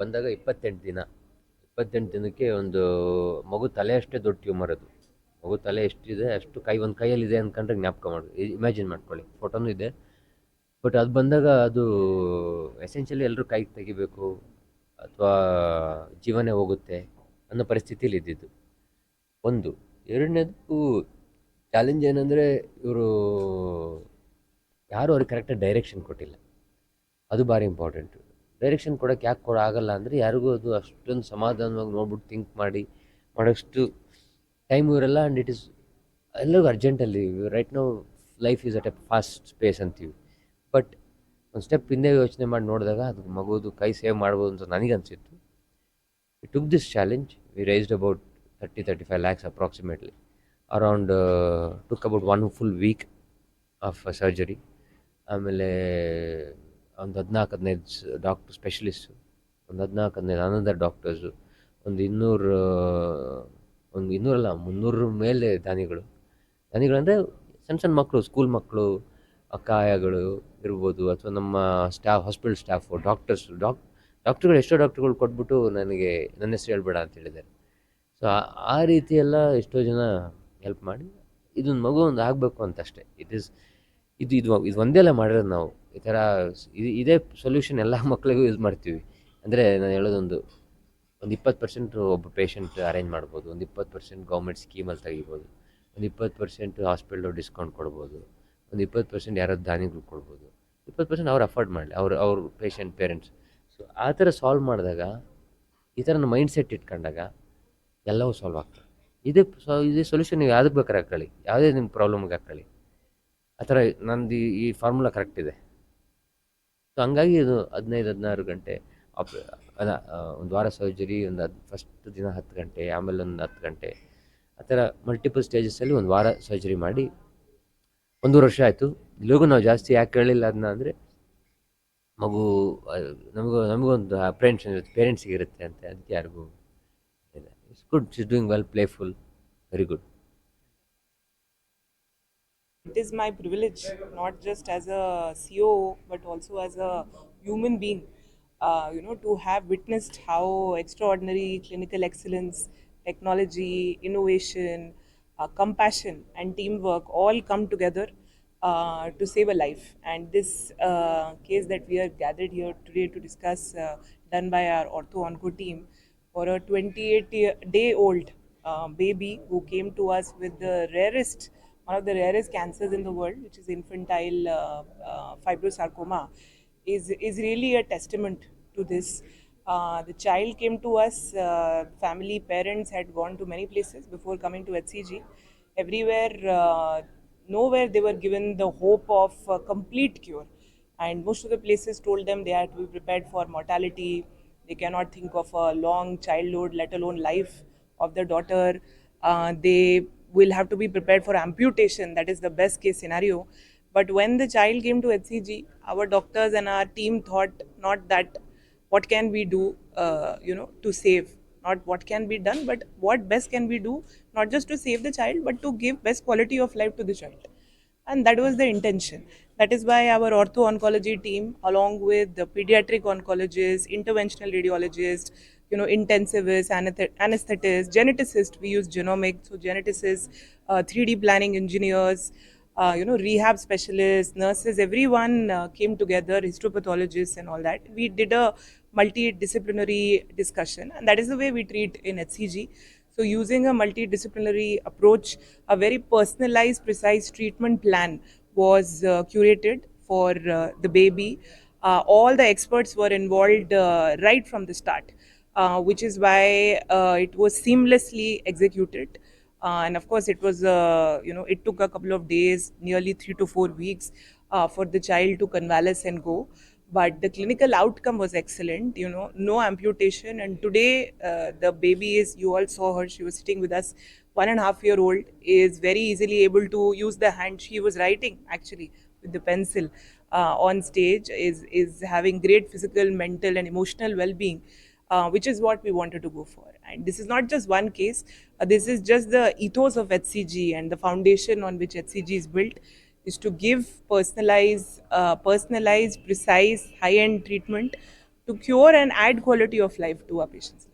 ಬಂದಾಗ 28 ದಿನ. 28 ದಿನಕ್ಕೆ ಒಂದು ಮಗು ತಲೆ ಅಷ್ಟೇ ದೊಡ್ಡ ಟ್ಯೂಮರ್ ಅದು. ಮಗು ತಲೆ ಎಷ್ಟಿದೆ ಅಷ್ಟು ಒಂದು ಕೈಯಲ್ಲಿದೆ ಅಂದ್ಕೊಂಡ್ರೆ ಜ್ಞಾಪಕ ಮಾಡಿ ಇಮ್ಯಾಜಿನ್ ಮಾಡ್ಕೊಳ್ಳಿ. ಫೋಟೋನೂ ಇದೆ. ಬಟ್ ಅದು ಬಂದಾಗ ಅದು ಎಸೆನ್ಷಿಯಲಿ ಎಲ್ಲರೂ ಕೈಗೆ ತೆಗಿಬೇಕು ಅಥವಾ ಜೀವನೇ ಹೋಗುತ್ತೆ ಅನ್ನೋ ಪರಿಸ್ಥಿತಿಯಲ್ಲಿ ಇದ್ದಿದ್ದು ಒಂದು. ಎರಡನೇದು ಚಾಲೆಂಜ್ ಏನಂದರೆ ಇವರು ಯಾರೂ ಅವ್ರಿಗೆ ಕರೆಕ್ಟಾಗಿ ಡೈರೆಕ್ಷನ್ ಕೊಟ್ಟಿಲ್ಲ. ಅದು ಭಾರಿ ಇಂಪಾರ್ಟೆಂಟು. ಡೈರೆಕ್ಷನ್ ಕೊಡೋಕ್ಕೆ ಯಾಕೆ ಆಗಲ್ಲ ಅಂದರೆ ಯಾರಿಗೂ ಅದು ಅಷ್ಟೊಂದು ಸಮಾಧಾನವಾಗಿ ನೋಡ್ಬಿಟ್ಟು ಥಿಂಕ್ ಮಾಡೋಷ್ಟು ಟೈಮು ಇರಲ್ಲ. ಆ್ಯಂಡ್ ಇಟ್ ಈಸ್ ಎಲ್ಲರಿಗೂ ಅರ್ಜೆಂಟಲ್ಲಿ right now life is at a fast space ಅಂತೀವಿ. ಬಟ್ ಒಂದು ಸ್ಟೆಪ್ ಹಿಂದೆ ಯೋಚನೆ ಮಾಡಿ ನೋಡಿದಾಗ ಅದು ಮಗುವುದು ಕೈ ಸೇವ್ ಮಾಡ್ಬೋದು ಅಂತ ನನಗನ್ಸಿತ್ತು. We took this challenge. We raised about 30-35 lakhs approximately. Around took about 1 full week of surgery. ಆಮೇಲೆ ಒಂದು 14-15 ಡಾಕ್ಟರ್ ಸ್ಪೆಷಲಿಸ್ಟು, ಒಂದು 14-15 ಅನದರ್ ಡಾಕ್ಟರ್ಸು, ಒಂದು 200 ಒಂದು 200 ಅಲ್ಲ 300 ಮೇಲೆ ದಾನಿಗಳಂದರೆ ಸಣ್ಣ ಮಕ್ಕಳು, ಸ್ಕೂಲ್ ಮಕ್ಕಳು, ಕಾಯಗಳು ಇರ್ಬೋದು, ಅಥವಾ ನಮ್ಮ ಹಾಸ್ಪಿಟಲ್ ಸ್ಟಾಫು, ಡಾಕ್ಟ್ರುಗಳು ಎಷ್ಟೋ ಡಾಕ್ಟ್ರುಗಳು ಕೊಟ್ಬಿಟ್ಟು ನನಗೆ ನನ್ನ ಹೆಸರು ಹೇಳ್ಬೇಡ ಅಂತ ಹೇಳಿದ್ದಾರೆ. ಸೊ ಆ ರೀತಿ ಎಲ್ಲ ಎಷ್ಟೋ ಜನ ಹೆಲ್ಪ್ ಮಾಡಿ ಇದೊಂದು ಮಗು ಒಂದು ಆಗಬೇಕು ಅಂತ ಅಷ್ಟೇ. ಇದು ಒಂದೇ ಮಾಡಿರೋದು ನಾವು ಈ ಥರ. ಇದೇ ಸೊಲ್ಯೂಷನ್ ಎಲ್ಲ ಮಕ್ಕಳಿಗೂ ಯೂಸ್ ಮಾಡ್ತೀವಿ. ಅಂದರೆ ನಾನು ಹೇಳೋದೊಂದು 20% ಒಬ್ಬ ಪೇಷಂಟ್ ಅರೇಂಜ್ ಮಾಡ್ಬೋದು, ಒಂದು 20% ಗೌರ್ಮೆಂಟ್ ಸ್ಕೀಮಲ್ಲಿ ತೆಗಿಬೋದು, ಒಂದು 20% ಹಾಸ್ಪಿಟ್ಲು ಡಿಸ್ಕೌಂಟ್ ಕೊಡ್ಬೋದು, ಒಂದು 20% ಯಾರೋ ದಾನಿಗಳು ಕೊಡ್ಬೋದು, 20% ಅವ್ರು ಅಫೋರ್ಡ್ ಮಾಡಲಿ ಅವ್ರ ಪೇರೆಂಟ್ಸ್. ಸೊ ಆ ಥರ ಸಾಲ್ವ್ ಮಾಡಿದಾಗ, ಈ ಥರ ಮೈಂಡ್ ಸೆಟ್ ಇಟ್ಕೊಂಡಾಗ ಎಲ್ಲವೂ ಸಾಲ್ವ್ ಆಗ್ತದೆ. ಇದೇ ಸೊಲ್ಯೂಷನ್ ನೀವು ಯಾವುದಕ್ಕೆ ಬೇಕಾದ್ರೆ ಹಾಕೊಳ್ಳಿ, ಯಾವುದೇ ನಿಮ್ಮ ಪ್ರಾಬ್ಲಮ್ಗೆ ಹಾಕೊಳ್ಳಿ. ಆ ಥರ ನಂದು ಈ ಫಾರ್ಮುಲಾ ಕರೆಕ್ಟ್ ಇದೆ. ಸೊ ಹಂಗಾಗಿ ಇದು 15-16 ಗಂಟೆ ಒಂದು ವಾರ ಸರ್ಜರಿ, ಫಸ್ಟ್ ದಿನ 10 ಗಂಟೆ, ಆಮೇಲೆ ಒಂದು 10 ಗಂಟೆ, ಆ ಥರ ಮಲ್ಟಿಪಲ್ ಸ್ಟೇಜಸ್ಸಲ್ಲಿ ಒಂದು ವಾರ ಸರ್ಜರಿ ಮಾಡಿ 1 ವರ್ಷ ಆಯಿತು. ಇಲ್ಲಿಗೂ ನಾವು ಜಾಸ್ತಿ ಯಾಕೆ ಕೇಳಿಲ್ಲ ಅದನ್ನ ಅಂದರೆ ಮಗು ನಮಗೊಂದು ಅಪ್ರೆನ್ಷನ್ ಇರುತ್ತೆ, ಪೇರೆಂಟ್ಸಿಗೆ ಇರುತ್ತೆ ಅಂತ. ಅದಕ್ಕೆ ಯಾರಿಗೂ ಇಲ್ಲ. It's good, it's doing well, playful, very good. It is my privilege, not just as a COO, but also as a human being, to have witnessed how extraordinary clinical excellence, technology, innovation, compassion, and teamwork all come together to save a life. And this case that we are gathered here today to discuss, done by our ortho-onco team, for a 28-day-old baby who came to us with the one of the rarest cancers in the world, which is infantile fibrosarcoma, is really a testament to this. The child came to us, family, parents had gone to many places before coming to HCG. Everywhere, nowhere they were given the hope of complete cure. And most of the places told them they had to be prepared for mortality. They cannot think of a long childhood, let alone life of their daughter. They will have to be prepared for amputation. That is the best case scenario. But when the child came to HCG, our doctors and our team thought not that what can we do, to save, not what can be done, but what best can we do, not just to save the child, but to give best quality of life to the child. And that was the intention. That is why our ortho-oncology team, along with the pediatric oncologists, interventional radiologists, intensivists, anesthetists, geneticists, we use genomics, so geneticists, 3D planning engineers, rehab specialists, nurses, everyone came together, histopathologists and all that. We did a multidisciplinary discussion, and that is the way we treat in HCG. So using a multidisciplinary approach, a very personalized, precise treatment plan was curated for the baby. All the experts were involved right from the start, which is why it was seamlessly executed. And of course, it was, it took a couple of days, nearly 3 to 4 weeks for the child to convalesce and go. But the clinical outcome was excellent, no amputation. And today, the baby is, you all saw her, she was sitting with us, 1.5-year-old, is very easily able to use the hand. She was writing actually with the pencil on stage, is having great physical, mental, and emotional well-being. Which is what we wanted to go for. And this is not just one case, this is just the ethos of HCG, and the foundation on which HCG is built is to give personalized, precise, high-end treatment to to cure and add quality of life to our patients.